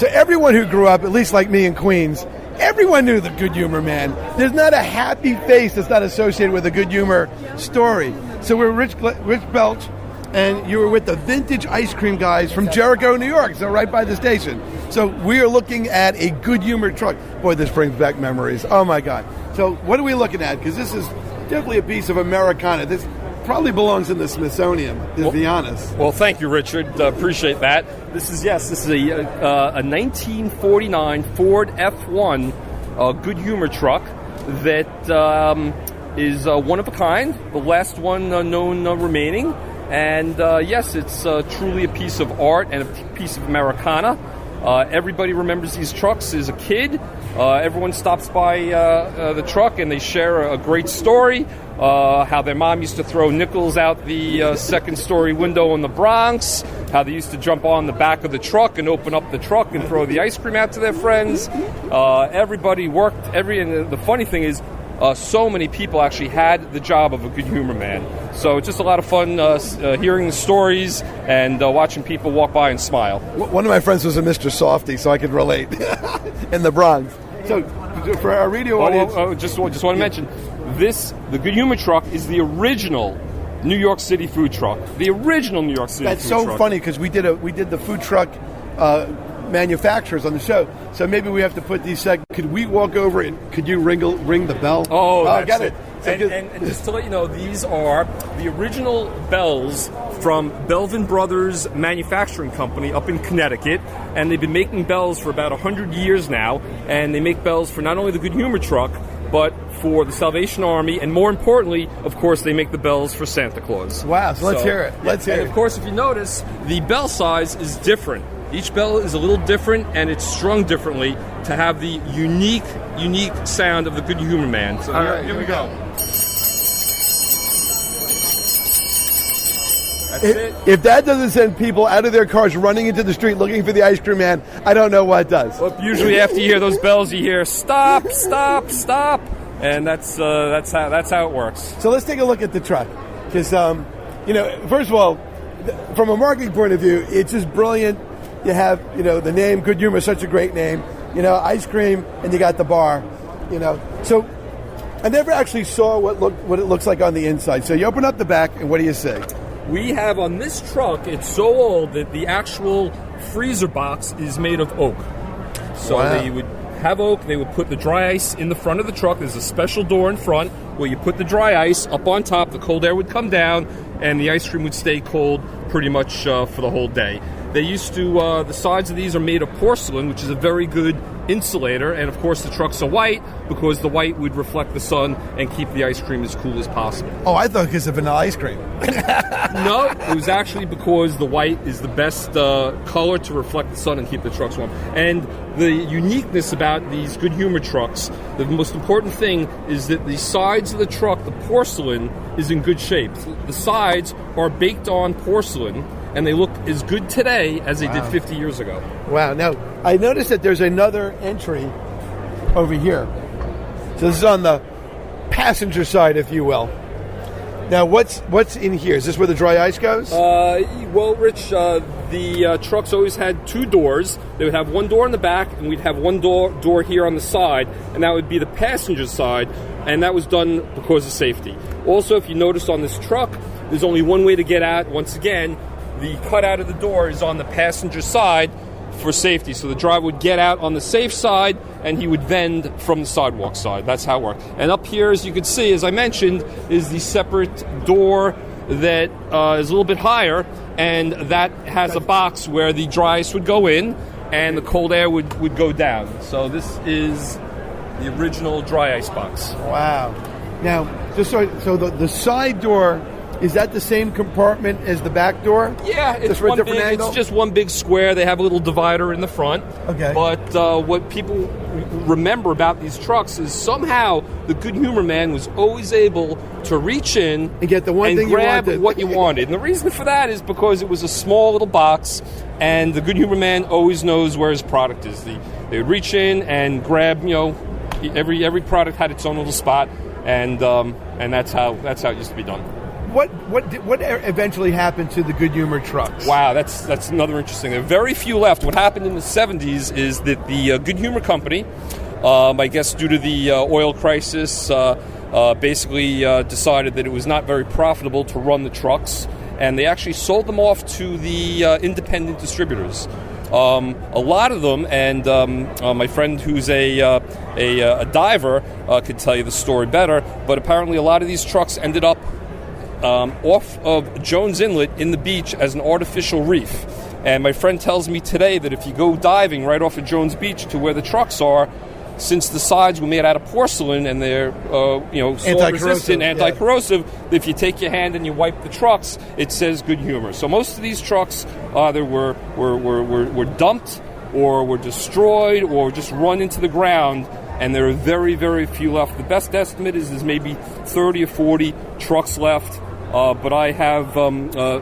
So everyone who grew up, at least like me in Queens, everyone knew the Good Humor Man. There's not a happy face that's not associated with a Good Humor story. So we're Rich Belch, and you were with the Vintage Ice Cream guys from Jericho, New York, so right by the station. So we are looking at a Good Humor truck. Boy, this brings back memories. Oh, my God. So what are we looking at? Because this is definitely a piece of Americana. This probably belongs in the Smithsonian, to be honest. Well, thank you, Richard. Appreciate that. This is a 1949 Ford F1 Good Humor truck that is one of a kind, the last one known remaining. And yes, it's truly a piece of art and a piece of Americana. Everybody remembers these trucks as a kid. Everyone stops by the truck and they share a great story. How their mom used to throw nickels out the second-story window in the Bronx. How they used to jump on the back of the truck and open up the truck and throw the ice cream out to their friends. Everybody worked. And the funny thing is, so many people actually had the job of a Good Humor Man. So it's just a lot of fun hearing the stories and watching people walk by and smile. One of my friends was a Mr. Softy, so I could relate in the Bronx. So for our radio audience... just want to mention, the Good Humor truck is the original New York City food truck. The original New York City That's food truck. That's so funny because we did the food truck manufacturers on the show. So maybe we have to put these could we walk over and could you ring the bell? I got it. So and just to let you know, these are the original bells from Belvin Brothers Manufacturing Company up in Connecticut, and they've been making bells for about 100 years now, and they make bells for not only the Good Humor truck, but for the Salvation Army, and more importantly, of course, they make the bells for Santa Claus. Wow, so let's hear it. Let's hear it. And of course, if you notice, the bell size is different. Each bell is a little different, and it's strung differently to have the unique sound of the Good Humor Man. So all right, here we go. That's it. If that doesn't send people out of their cars running into the street looking for the ice cream man, I don't know what does. Well, usually after you hear those bells, you hear stop, stop, stop, and that's how it works. So let's take a look at the truck, because first of all, from a marketing point of view, it's just brilliant. You have the name Good Humor, such a great name. Ice cream, and you got the bar. So I never actually saw what it looks like on the inside. So you open up the back, and what do you see? We have on this truck, it's so old that the actual freezer box is made of oak. So They would have oak, they would put the dry ice in the front of the truck. There's a special door in front where you put the dry ice up on top, the cold air would come down, and the ice cream would stay cold pretty much for the whole day. They used to, the sides of these are made of porcelain, which is a very good insulator, and of course the trucks are white because the white would reflect the sun and keep the ice cream as cool as possible. Oh, I thought because of vanilla ice cream. No, it was actually because the white is the best color to reflect the sun and keep the trucks warm. And the uniqueness about these Good Humor trucks, the most important thing is that the sides of the truck, the porcelain, is in good shape. The sides are baked on porcelain, and they look as good today as they did 50 years ago. Wow. Now, I noticed that there's another entry over here. So this is on the passenger side, if you will. Now, what's in here? Is this where the dry ice goes? Well, Rich, the trucks always had two doors. They would have one door in the back, and we'd have one door here on the side, and that would be the passenger side, and that was done because of safety. Also, if you notice on this truck, there's only one way to get out. Once again, the cutout of the door is on the passenger side for safety. So the driver would get out on the safe side, and he would vend from the sidewalk side. That's how it worked. And up here, as you can see, as I mentioned, is the separate door that is a little bit higher, and that has a box where the dry ice would go in, and the cold air would go down. So this is the original dry ice box. Wow. Now, just so the side door, is that the same compartment as the back door? Yeah, it's just one big square. They have a little divider in the front. Okay. But what people remember about these trucks is somehow the Good Humor Man was always able to reach in and get the one thing grab you wanted. what you wanted. And the reason for that is because it was a small little box, and the Good Humor Man always knows where his product is. They would reach in and grab. Every product had its own little spot, and that's how it used to be done. what eventually happened to the Good Humor trucks? Wow, that's another interesting. There are very few left. What happened in the 70s is that the Good Humor Company, I guess due to the oil crisis, basically decided that it was not very profitable to run the trucks, and they actually sold them off to the independent distributors. A lot of them, and my friend who's a diver could tell you the story better, but apparently a lot of these trucks ended up off of Jones Inlet in the beach as an artificial reef. And my friend tells me today that if you go diving right off of Jones Beach to where the trucks are, since the sides were made out of porcelain and they're salt-resistant, anti-corrosive, if you take your hand and you wipe the trucks, it says Good Humor. So most of these trucks either were dumped or were destroyed or just run into the ground, and there are very, very few left. The best estimate is maybe 30 or 40 trucks left, but I have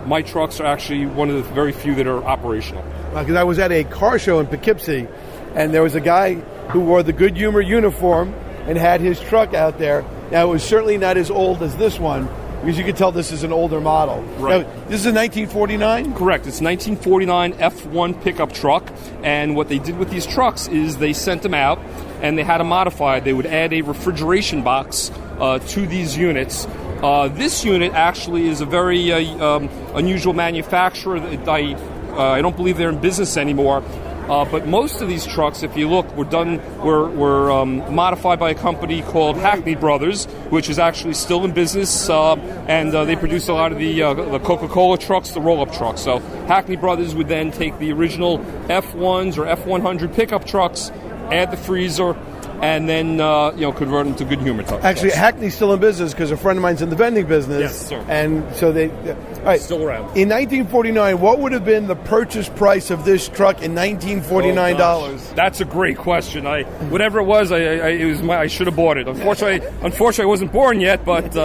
my trucks are actually one of the very few that are operational. Because I was at a car show in Poughkeepsie, and there was a guy who wore the Good Humor uniform and had his truck out there. Now, it was certainly not as old as this one, because you could tell this is an older model. Right. Now, this is a 1949? Correct. It's a 1949 F1 pickup truck, and what they did with these trucks is they sent them out, and they had them modified. They would add a refrigeration box to these units. This unit actually is a very unusual manufacturer. I don't believe they're in business anymore. But most of these trucks, if you look, were modified by a company called Hackney Brothers, which is actually still in business, and they produce a lot of the Coca-Cola trucks, the roll-up trucks. So Hackney Brothers would then take the original F1s or F100 pickup trucks, add the freezer, and then convert them to Good Humor trucks. Actually, Hackney's still in business because a friend of mine's in the vending business. Yes, sir. And so all right. Still around. In 1949, what would have been the purchase price of this truck in $1949? That's a great question. Whatever it was, I should have bought it. Unfortunately, I wasn't born yet, but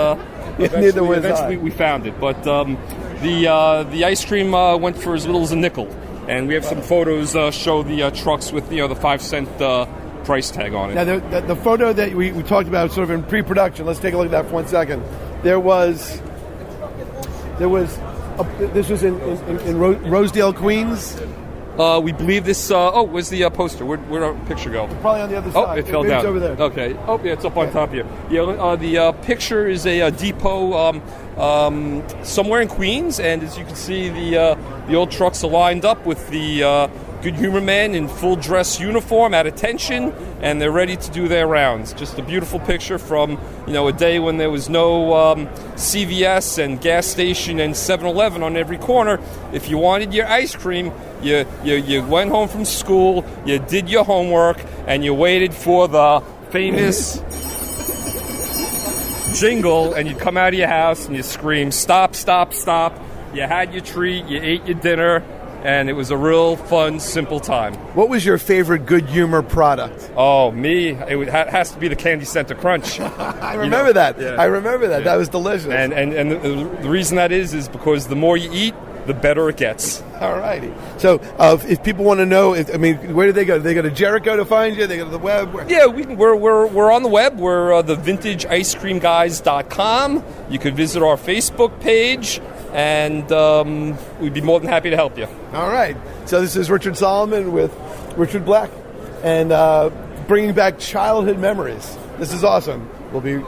eventually we found it. But the ice cream went for as little as a nickel, and we have some photos show the trucks with the 5-cent price tag on it. Now, the photo that we talked about sort of in pre-production, let's take a look at that for 1 second. This was in Rosedale, Queens? We believe this, where's the poster? Where'd our picture go? Probably on the other side. Oh, it fell Maybe down. It's over there. Okay. Oh, yeah, it's up on top here. Yeah, the picture is a depot somewhere in Queens, and as you can see, the old trucks are lined up with the Good Humor men in full dress uniform at attention, and they're ready to do their rounds. Just a beautiful picture from a day when there was no CVS and gas station and 7-Eleven on every corner. If you wanted your ice cream, you went home from school, you did your homework, and you waited for the famous jingle, and you'd come out of your house and you scream, "Stop, stop, stop." You had your treat, you ate your dinner, and it was a real fun, simple time. What was your favorite Good Humor product? Oh, me? It has to be the Candy Center Crunch. I remember that. Yeah. I remember that. Yeah. That was delicious. And the reason that is because the more you eat, the better it gets. All righty. So if people want to know, where do they go? Do they go to Jericho to find you? They go to the web? Yeah, we're on the web. We're the VintageIceCreamGuys.com. You could visit our Facebook page, and we'd be more than happy to help you. All right. So this is Richard Solomon with Richard Black, and bringing back childhood memories. This is awesome. We'll be